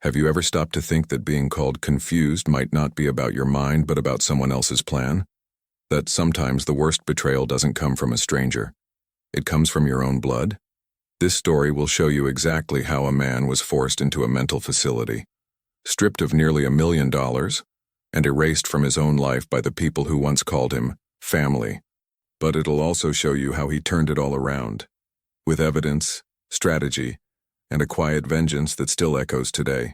Have you ever stopped to think that being called confused might not be about your mind but about someone else's plan? That sometimes the worst betrayal doesn't come from a stranger. It comes from your own blood? This story will show you exactly how a man was forced into a mental facility, stripped of nearly $1 million, and erased from his own life by the people who once called him family. But it'll also show you how he turned it all around, with evidence, strategy, and a quiet vengeance that still echoes today.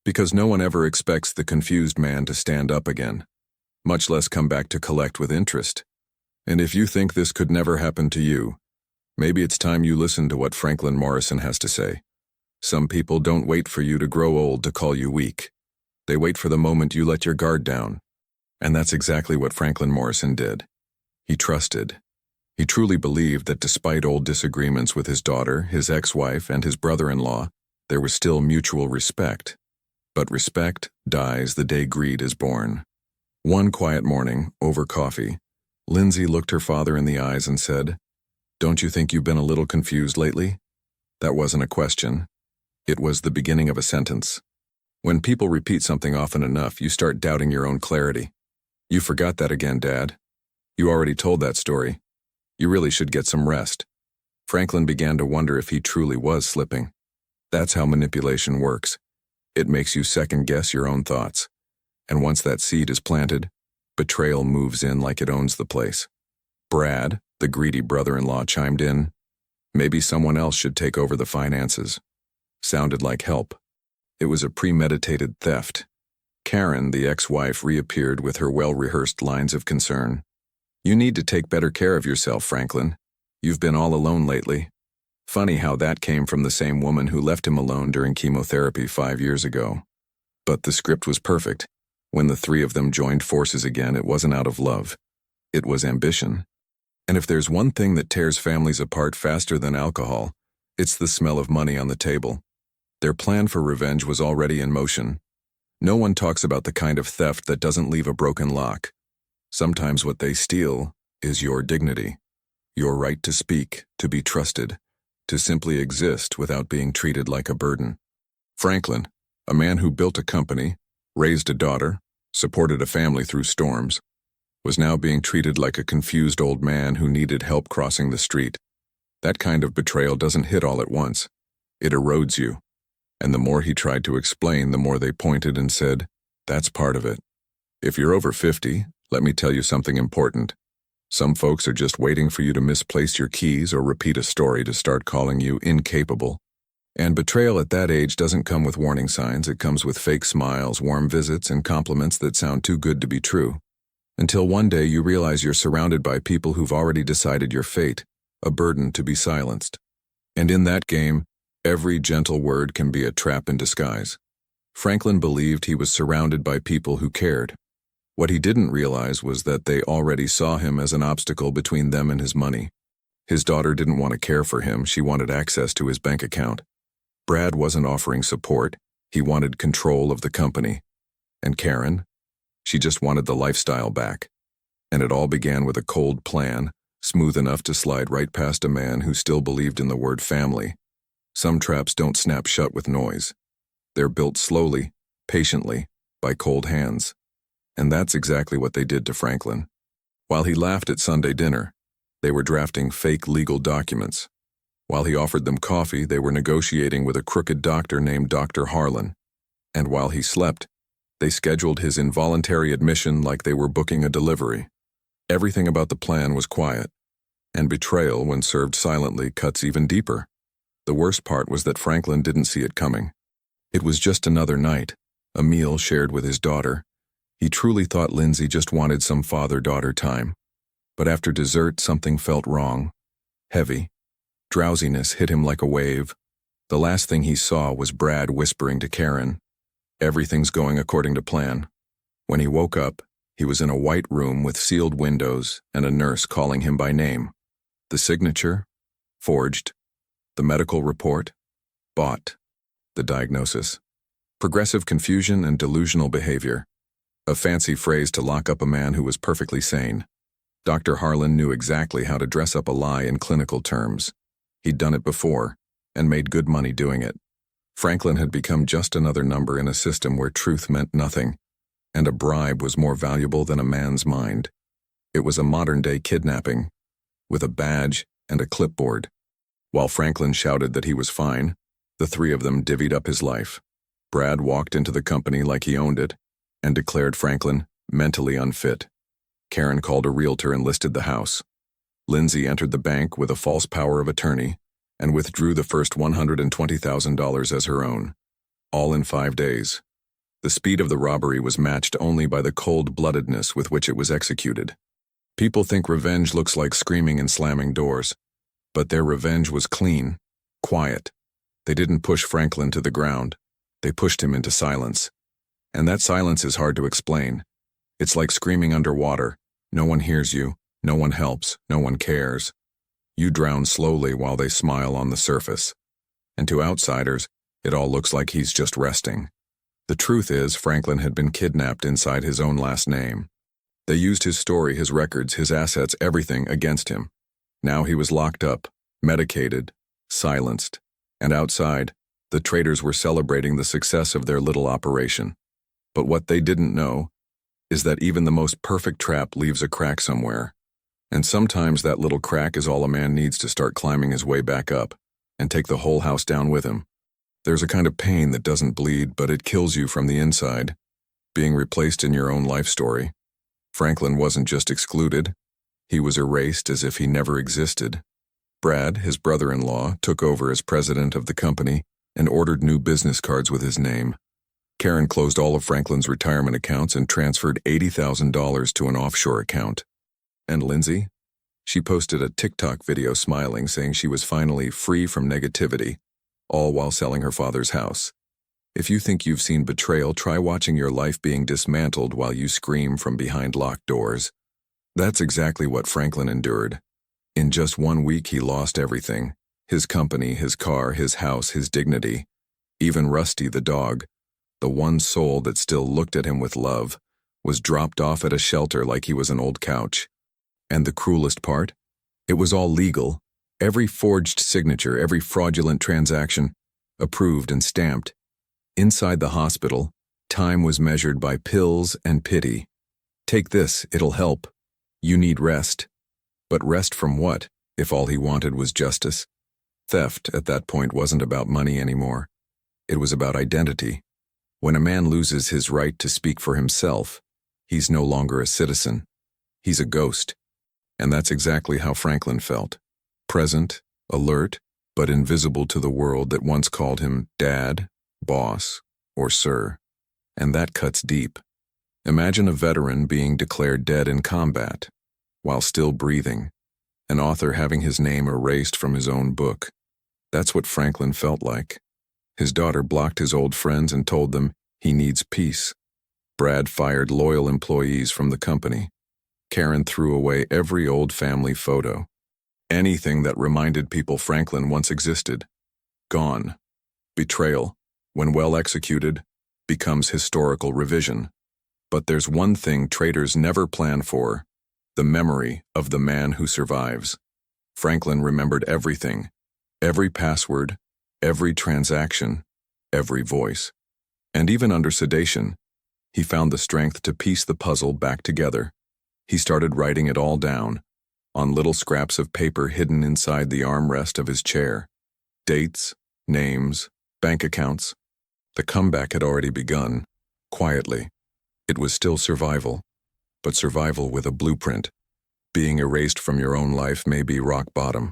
Because no one ever expects the confused man to stand up again, much less come back to collect with interest. And if you think this could never happen to you, maybe it's time you listen to what Franklin Morrison has to say. Some people don't wait for you to grow old to call you weak. They wait for the moment you let your guard down. And that's exactly what Franklin Morrison did. He trusted. He truly believed that despite old disagreements with his daughter, his ex-wife, and his brother-in-law, there was still mutual respect. But respect dies the day greed is born. One quiet morning, over coffee, Lindsay looked her father in the eyes and said, "Don't you think you've been a little confused lately?" That wasn't a question. It was the beginning of a sentence. When people repeat something often enough, you start doubting your own clarity. "You forgot that again, Dad. You already told that story. You really should get some rest." Franklin began to wonder if he truly was slipping. That's how manipulation works. It makes you second-guess your own thoughts. And once that seed is planted, betrayal moves in like it owns the place. Brad, the greedy brother-in-law, chimed in. Maybe someone else should take over the finances. Sounded like help. It was a premeditated theft. Karen, the ex-wife, reappeared with her well-rehearsed lines of concern. "You need to take better care of yourself, Franklin. You've been all alone lately." Funny how that came from the same woman who left him alone during chemotherapy 5 years ago. But the script was perfect. When the three of them joined forces again, it wasn't out of love. It was ambition. And if there's one thing that tears families apart faster than alcohol, it's the smell of money on the table. Their plan for revenge was already in motion. No one talks about the kind of theft that doesn't leave a broken lock. Sometimes what they steal is your dignity, your right to speak, to be trusted, to simply exist without being treated like a burden. Franklin, a man who built a company, raised a daughter, supported a family through storms, was now being treated like a confused old man who needed help crossing the street. That kind of betrayal doesn't hit all at once. It erodes you. And the more he tried to explain, the more they pointed and said, "That's part of it. If you're over 50, let me tell you something important. Some folks are just waiting for you to misplace your keys or repeat a story to start calling you incapable." And betrayal at that age doesn't come with warning signs. It comes with fake smiles, warm visits, and compliments that sound too good to be true. Until one day you realize you're surrounded by people who've already decided your fate, a burden to be silenced. And in that game, every gentle word can be a trap in disguise. Franklin believed he was surrounded by people who cared. What he didn't realize was that they already saw him as an obstacle between them and his money. His daughter didn't want to care for him. She wanted access to his bank account. Brad wasn't offering support. He wanted control of the company. And Karen? She just wanted the lifestyle back. And it all began with a cold plan, smooth enough to slide right past a man who still believed in the word family. Some traps don't snap shut with noise. They're built slowly, patiently, by cold hands. And that's exactly what they did to Franklin. While he laughed at Sunday dinner, they were drafting fake legal documents. While he offered them coffee, they were negotiating with a crooked doctor named Dr. Harlan. And while he slept, they scheduled his involuntary admission like they were booking a delivery. Everything about the plan was quiet. And betrayal, when served silently, cuts even deeper. The worst part was that Franklin didn't see it coming. It was just another night, a meal shared with his daughter. He truly thought Lindsay just wanted some father-daughter time. But after dessert, something felt wrong. Heavy. Drowsiness hit him like a wave. The last thing he saw was Brad whispering to Karen, "Everything's going according to plan." When he woke up, he was in a white room with sealed windows and a nurse calling him by name. The signature? Forged. The medical report? Bought. The diagnosis? Progressive confusion and delusional behavior. A fancy phrase to lock up a man who was perfectly sane. Dr. Harlan knew exactly how to dress up a lie in clinical terms. He'd done it before, and made good money doing it. Franklin had become just another number in a system where truth meant nothing, and a bribe was more valuable than a man's mind. It was a modern-day kidnapping, with a badge and a clipboard. While Franklin shouted that he was fine, the three of them divvied up his life. Brad walked into the company like he owned it, and declared Franklin mentally unfit. Karen called a realtor and listed the house. Lindsay entered the bank with a false power of attorney and withdrew the first $120,000 as her own, all in 5 days. The speed of the robbery was matched only by the cold-bloodedness with which it was executed. People think revenge looks like screaming and slamming doors, but their revenge was clean, quiet. They didn't push Franklin to the ground. They pushed him into silence. And that silence is hard to explain. It's like screaming underwater. No one hears you, no one helps, no one cares. You drown slowly while they smile on the surface. And to outsiders, it all looks like he's just resting. The truth is, Franklin had been kidnapped inside his own last name. They used his story, his records, his assets, everything against him. Now he was locked up, medicated, silenced, and outside, the traitors were celebrating the success of their little operation. But what they didn't know is that even the most perfect trap leaves a crack somewhere. And sometimes that little crack is all a man needs to start climbing his way back up and take the whole house down with him. There's a kind of pain that doesn't bleed, but it kills you from the inside, being replaced in your own life story. Franklin wasn't just excluded, he was erased as if he never existed. Brad, his brother-in-law, took over as president of the company and ordered new business cards with his name. Karen closed all of Franklin's retirement accounts and transferred $80,000 to an offshore account. And Lindsay? She posted a TikTok video smiling, saying she was finally free from negativity, all while selling her father's house. If you think you've seen betrayal, try watching your life being dismantled while you scream from behind locked doors. That's exactly what Franklin endured. In just 1 week, he lost everything. His company, his car, his house, his dignity. Even Rusty the dog, the one soul that still looked at him with love, was dropped off at a shelter like he was an old couch. And the cruelest part? It was all legal. Every forged signature, every fraudulent transaction, approved and stamped. Inside the hospital, time was measured by pills and pity. Take this, it'll help. You need rest. But rest from what, if all he wanted was justice? Theft, at that point, wasn't about money anymore. It was about identity. When a man loses his right to speak for himself, he's no longer a citizen. He's a ghost. And that's exactly how Franklin felt. Present, alert, but invisible to the world that once called him Dad, Boss, or Sir. And that cuts deep. Imagine a veteran being declared dead in combat, while still breathing. An author having his name erased from his own book. That's what Franklin felt like. His daughter blocked his old friends and told them he needs peace. Brad fired loyal employees from the company. Karen threw away every old family photo. Anything that reminded people Franklin once existed. Gone. Betrayal, when well executed, becomes historical revision. But there's one thing traitors never plan for: the memory of the man who survives. Franklin remembered everything, every password, every transaction, every voice. And even under sedation, he found the strength to piece the puzzle back together. He started writing it all down, on little scraps of paper hidden inside the armrest of his chair. Dates, names, bank accounts. The comeback had already begun, quietly. It was still survival, but survival with a blueprint. Being erased from your own life may be rock bottom,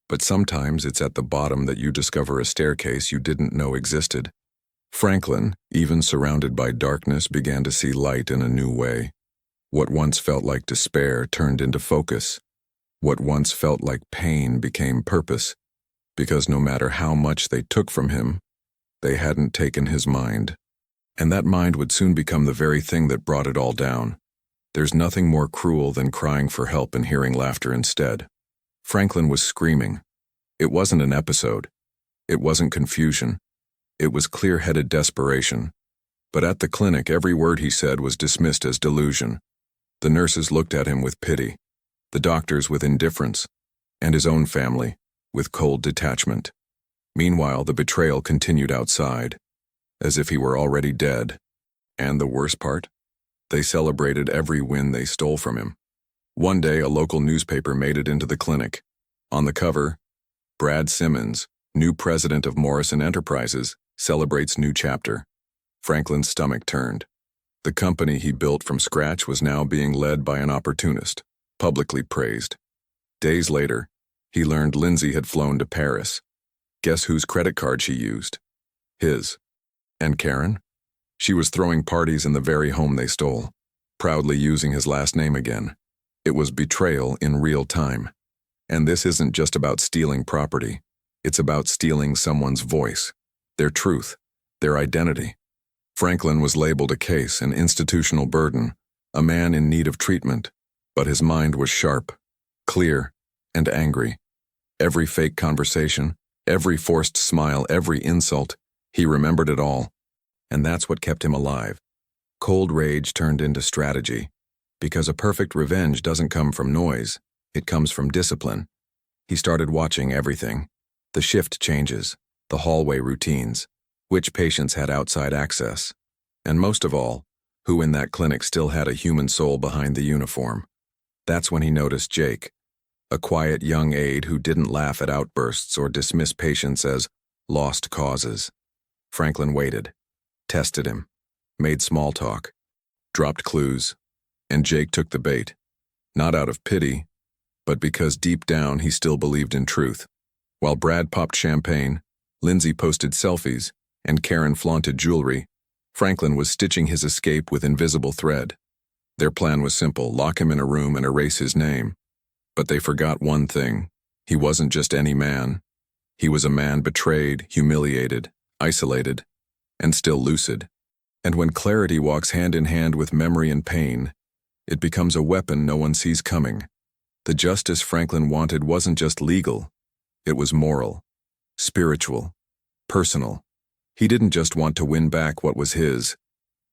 but sometimes it's at the bottom that you discover a staircase you didn't know existed. Franklin, even surrounded by darkness, began to see light in a new way. What once felt like despair turned into focus. What once felt like pain became purpose, because no matter how much they took from him, they hadn't taken his mind. And that mind would soon become the very thing that brought it all down. There's nothing more cruel than crying for help and hearing laughter instead. Franklin was screaming. It wasn't an episode. It wasn't confusion. It was clear-headed desperation. But at the clinic, every word he said was dismissed as delusion. The nurses looked at him with pity, the doctors with indifference, and his own family with cold detachment. Meanwhile, the betrayal continued outside, as if he were already dead. And the worst part? They celebrated every win they stole from him. One day, a local newspaper made it into the clinic. On the cover, Brad Simmons, new president of Morrison Enterprises, celebrates new chapter. Franklin's stomach turned. The company he built from scratch was now being led by an opportunist, publicly praised. Days later, he learned Lindsay had flown to Paris. Guess whose credit card she used? His. And Karen? She was throwing parties in the very home they stole, proudly using his last name again. It was betrayal in real time. And this isn't just about stealing property. It's about stealing someone's voice, their truth, their identity. Franklin was labeled a case, an institutional burden, a man in need of treatment, but his mind was sharp, clear, and angry. Every fake conversation, every forced smile, every insult, he remembered it all. And that's what kept him alive. Cold rage turned into strategy, because a perfect revenge doesn't come from noise, it comes from discipline. He started watching everything. The shift changes, the hallway routines, which patients had outside access, and most of all, who in that clinic still had a human soul behind the uniform. That's when he noticed Jake, a quiet young aide who didn't laugh at outbursts or dismiss patients as lost causes. Franklin waited, tested him, made small talk, dropped clues, and Jake took the bait, not out of pity, but because deep down he still believed in truth. While Brad popped champagne, Lindsay posted selfies, and Karen flaunted jewelry, Franklin was stitching his escape with invisible thread. Their plan was simple: lock him in a room and erase his name. But they forgot one thing. He wasn't just any man. He was a man betrayed, humiliated, isolated, and still lucid. And when clarity walks hand in hand with memory and pain, it becomes a weapon no one sees coming. The justice Franklin wanted wasn't just legal. It was moral, spiritual, personal. He didn't just want to win back what was his.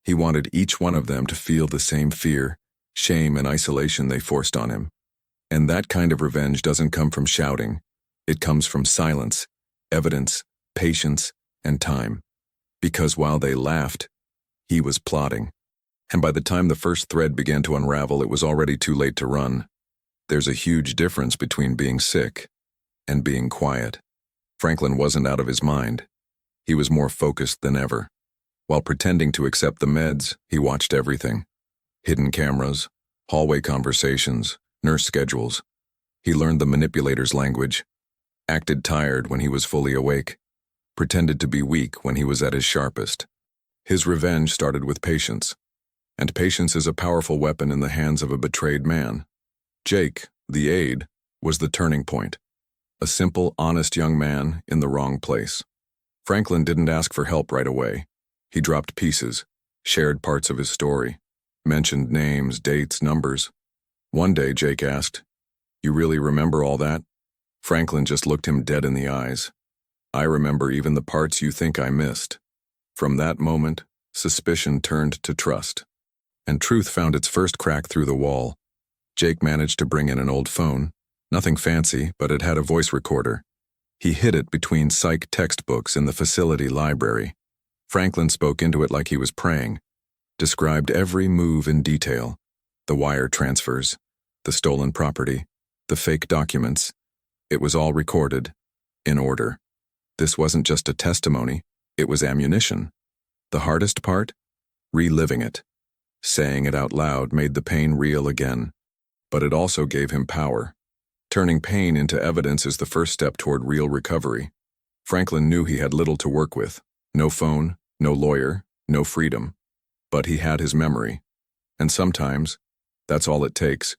He wanted each one of them to feel the same fear, shame, and isolation they forced on him. And that kind of revenge doesn't come from shouting. It comes from silence, evidence, patience, and time. Because while they laughed, he was plotting. And by the time the first thread began to unravel, it was already too late to run. There's a huge difference between being sick and being quiet. Franklin wasn't out of his mind. He was more focused than ever. While pretending to accept the meds, he watched everything. Hidden cameras, hallway conversations, nurse schedules. He learned the manipulator's language, acted tired when he was fully awake, pretended to be weak when he was at his sharpest. His revenge started with patience, and patience is a powerful weapon in the hands of a betrayed man. Jake, the aide, was the turning point. A simple, honest young man in the wrong place. Franklin didn't ask for help right away. He dropped pieces, shared parts of his story, mentioned names, dates, numbers. One day, Jake asked, "You really remember all that?" Franklin just looked him dead in the eyes. "I remember even the parts you think I missed." From that moment, suspicion turned to trust. And truth found its first crack through the wall. Jake managed to bring in an old phone. Nothing fancy, but it had a voice recorder. He hid it between psych textbooks in the facility library. Franklin spoke into it like he was praying, described every move in detail: the wire transfers, the stolen property, the fake documents. It was all recorded, in order. This wasn't just a testimony, it was ammunition. The hardest part? Reliving it. Saying it out loud made the pain real again. But it also gave him power. Turning pain into evidence is the first step toward real recovery. Franklin knew he had little to work with. No phone, no lawyer, no freedom. But he had his memory. And sometimes, that's all it takes.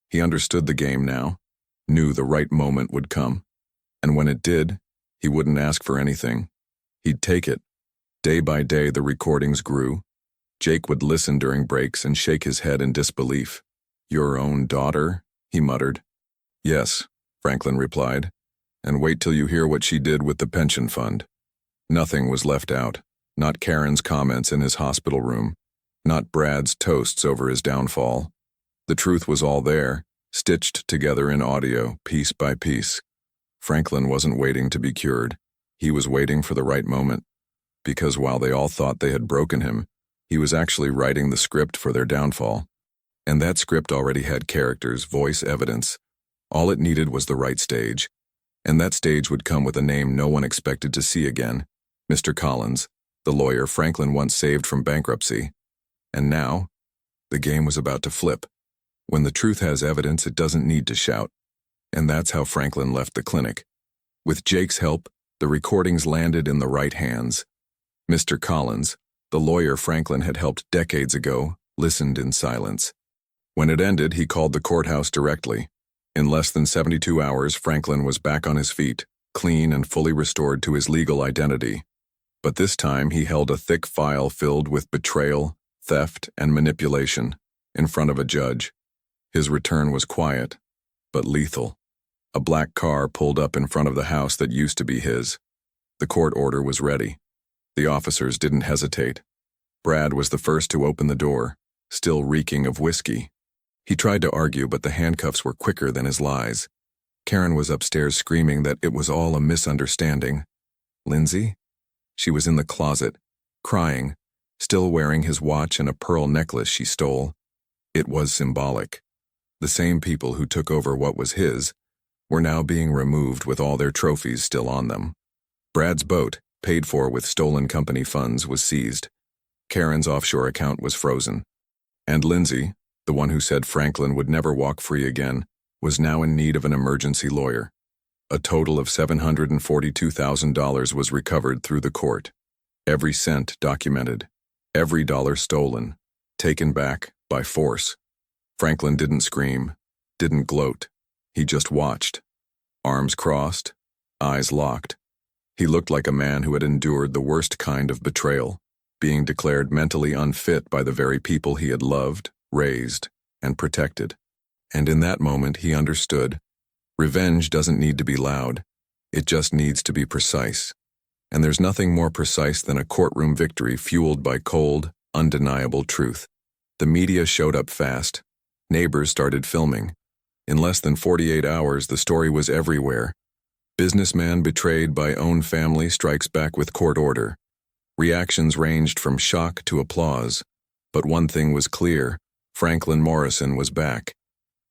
He understood the game now, knew the right moment would come. And when it did, he wouldn't ask for anything. He'd take it. Day by day, the recordings grew. Jake would listen during breaks and shake his head in disbelief. "Your own daughter?" he muttered. "Yes," Franklin replied, "and wait till you hear what she did with the pension fund." Nothing was left out, not Karen's comments in his hospital room, not Brad's toasts over his downfall. The truth was all there, stitched together in audio, piece by piece. Franklin wasn't waiting to be cured. He was waiting for the right moment, because while they all thought they had broken him, he was actually writing the script for their downfall. And that script already had characters, voice, evidence. All it needed was the right stage. And that stage would come with a name no one expected to see again, Mr. Collins, the lawyer Franklin once saved from bankruptcy. And now, the game was about to flip. When the truth has evidence, it doesn't need to shout. And that's how Franklin left the clinic. With Jake's help, the recordings landed in the right hands. Mr. Collins, the lawyer Franklin had helped decades ago, listened in silence. When it ended, he called the courthouse directly. In less than 72 hours, Franklin was back on his feet, clean and fully restored to his legal identity. But this time he held a thick file filled with betrayal, theft, and manipulation in front of a judge. His return was quiet, but lethal. A black car pulled up in front of the house that used to be his. The court order was ready. The officers didn't hesitate. Brad was the first to open the door, still reeking of whiskey. He tried to argue, but the handcuffs were quicker than his lies. Karen was upstairs screaming that it was all a misunderstanding. Lindsay? She was in the closet, crying, still wearing his watch and a pearl necklace she stole. It was symbolic. The same people who took over what was his were now being removed with all their trophies still on them. Brad's boat, paid for with stolen company funds, was seized. Karen's offshore account was frozen. And Lindsay, the one who said Franklin would never walk free again, was now in need of an emergency lawyer. A total of $742,000 was recovered through the court. Every cent documented, every dollar stolen, taken back by force. Franklin didn't scream, didn't gloat. He just watched. Arms crossed, eyes locked. He looked like a man who had endured the worst kind of betrayal, being declared mentally unfit by the very people he had loved, raised, and protected. And in that moment he understood. Revenge doesn't need to be loud. It just needs to be precise. And there's nothing more precise than a courtroom victory fueled by cold, undeniable truth. The media showed up fast. Neighbors started filming. In less than 48 hours, the story was everywhere. Businessman betrayed by own family strikes back with court order. Reactions ranged from shock to applause. But one thing was clear. Franklin Morrison was back.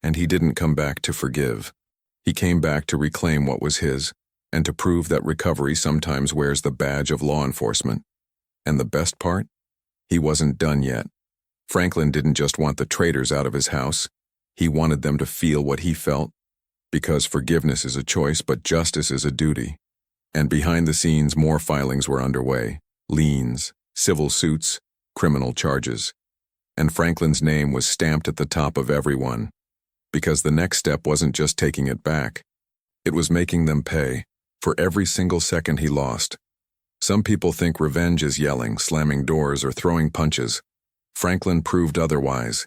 And he didn't come back to forgive. He came back to reclaim what was his, and to prove that recovery sometimes wears the badge of law enforcement. And the best part? He wasn't done yet. Franklin didn't just want the traitors out of his house. He wanted them to feel what he felt. Because forgiveness is a choice, but justice is a duty. And behind the scenes, more filings were underway. Liens, civil suits, criminal charges. And Franklin's name was stamped at the top of everyone. Because the next step wasn't just taking it back. It was making them pay for every single second he lost. Some people think revenge is yelling, slamming doors, or throwing punches. Franklin proved otherwise.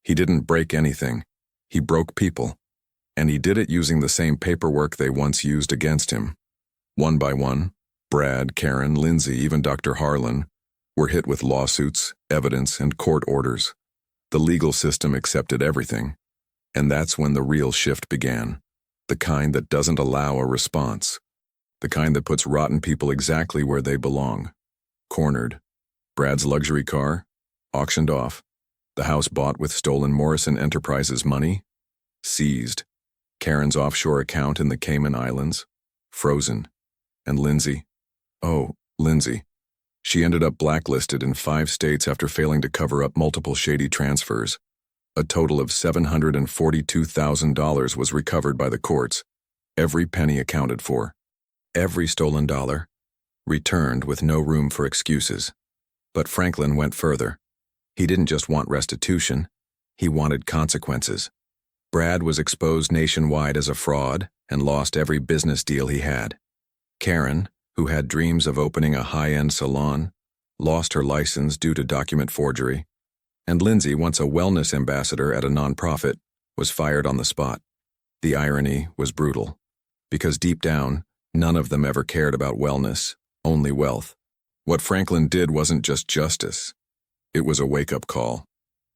He didn't break anything. He broke people. And he did it using the same paperwork they once used against him. One by one, Brad, Karen, Lindsay, even Dr. Harlan, were hit with lawsuits, evidence, and court orders. The legal system accepted everything. And that's when the real shift began. The kind that doesn't allow a response. The kind that puts rotten people exactly where they belong. Cornered. Brad's luxury car, auctioned off. The house bought with stolen Morrison Enterprises money, seized. Karen's offshore account in the Cayman Islands, frozen. And Lindsay? Oh, Lindsay. She ended up blacklisted in 5 states after failing to cover up multiple shady transfers. A total of $742,000 was recovered by the courts. Every penny accounted for. Every stolen dollar. Returned with no room for excuses. But Franklin went further. He didn't just want restitution. He wanted consequences. Brad was exposed nationwide as a fraud and lost every business deal he had. Karen, who had dreams of opening a high-end salon, lost her license due to document forgery. And Lindsay, once a wellness ambassador at a nonprofit, was fired on the spot. The irony was brutal, because deep down, none of them ever cared about wellness, only wealth. What Franklin did wasn't just justice. It was a wake-up call.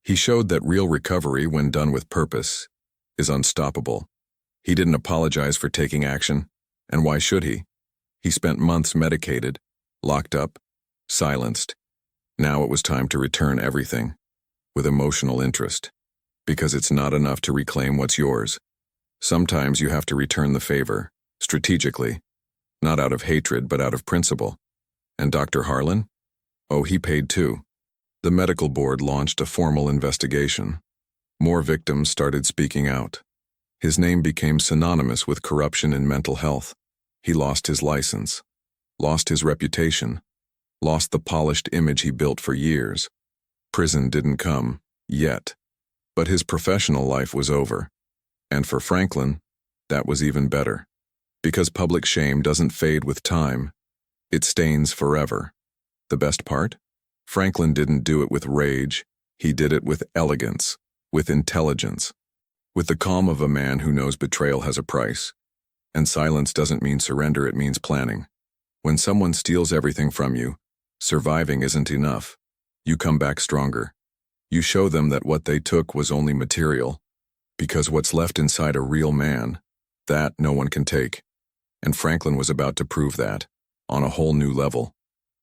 He showed that real recovery, when done with purpose, is unstoppable. He didn't apologize for taking action, and why should he? He spent months medicated, locked up, silenced. Now it was time to return everything, with emotional interest, because it's not enough to reclaim what's yours. Sometimes you have to return the favor, strategically, not out of hatred but out of principle. And Dr. Harlan? Oh, he paid too. The medical board launched a formal investigation. More victims started speaking out. His name became synonymous with corruption in mental health. He lost his license, lost his reputation, lost the polished image he built for years. Prison didn't come, yet. But his professional life was over. And for Franklin, that was even better. Because public shame doesn't fade with time, it stains forever. The best part? Franklin didn't do it with rage, he did it with elegance, with intelligence, with the calm of a man who knows betrayal has a price. And silence doesn't mean surrender, it means planning. When someone steals everything from you, surviving isn't enough. You come back stronger. You show them that what they took was only material, because what's left inside a real man, that no one can take. And Franklin was about to prove that, on a whole new level.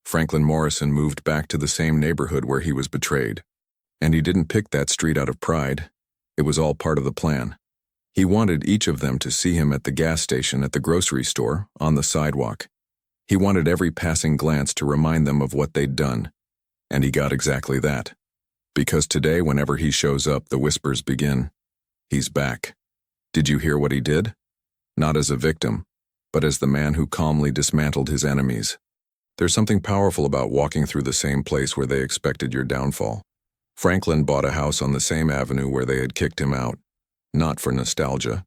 Franklin Morrison moved back to the same neighborhood where he was betrayed. And he didn't pick that street out of pride. It was all part of the plan. He wanted each of them to see him at the gas station, at the grocery store, on the sidewalk. He wanted every passing glance to remind them of what they'd done. And he got exactly that. Because today, whenever he shows up, the whispers begin. He's back. Did you hear what he did? Not as a victim, but as the man who calmly dismantled his enemies. There's something powerful about walking through the same place where they expected your downfall. Franklin bought a house on the same avenue where they had kicked him out, not for nostalgia,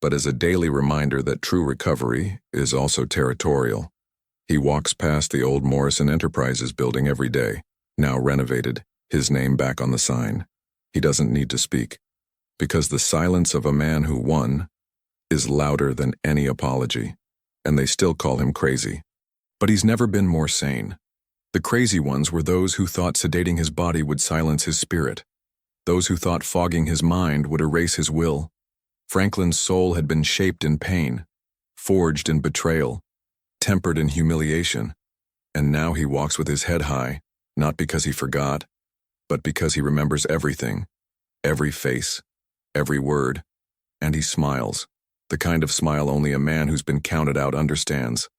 but as a daily reminder that true recovery is also territorial. He walks past the old Morrison Enterprises building every day, now renovated, his name back on the sign. He doesn't need to speak, because the silence of a man who won is louder than any apology, and they still call him crazy. But he's never been more sane. The crazy ones were those who thought sedating his body would silence his spirit, those who thought fogging his mind would erase his will. Franklin's soul had been shaped in pain, forged in betrayal, tempered in humiliation, and now he walks with his head high, not because he forgot, but because he remembers everything, every face, every word, and he smiles, the kind of smile only a man who's been counted out understands.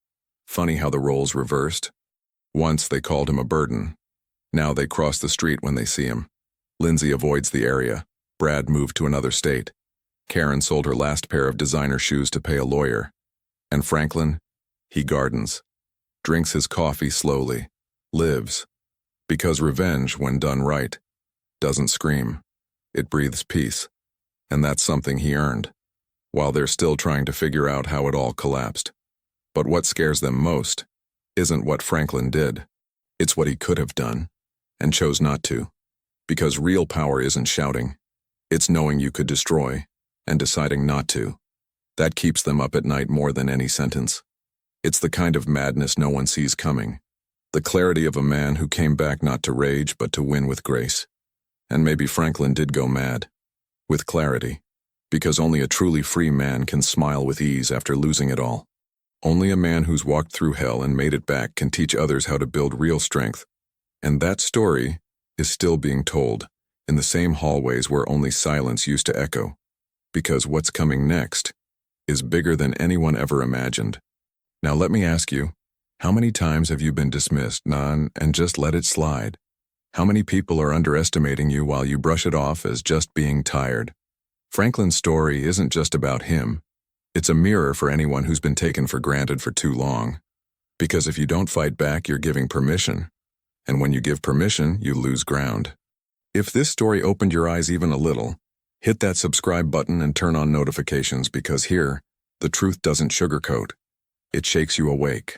Funny how the roles reversed. Once they called him a burden. Now they cross the street when they see him. Lindsay avoids the area. Brad moved to another state. Karen sold her last pair of designer shoes to pay a lawyer. And Franklin, he gardens, drinks his coffee slowly, lives. Because revenge, when done right, doesn't scream. It breathes peace. And that's something he earned, while they're still trying to figure out how it all collapsed. But what scares them most isn't what Franklin did. It's what he could have done, and chose not to. Because real power isn't shouting. It's knowing you could destroy, and deciding not to. That keeps them up at night more than any sentence. It's the kind of madness no one sees coming. The clarity of a man who came back not to rage but to win with grace. And maybe Franklin did go mad. With clarity. Because only a truly free man can smile with ease after losing it all. Only a man who's walked through hell and made it back can teach others how to build real strength. And that story is still being told, in the same hallways where only silence used to echo. Because what's coming next is bigger than anyone ever imagined. Now let me ask you, how many times have you been dismissed, and just let it slide? How many people are underestimating you while you brush it off as just being tired? Franklin's story isn't just about him. It's a mirror for anyone who's been taken for granted for too long. Because if you don't fight back, you're giving permission. And when you give permission, you lose ground. If this story opened your eyes even a little, hit that subscribe button and turn on notifications, because here, the truth doesn't sugarcoat. It shakes you awake.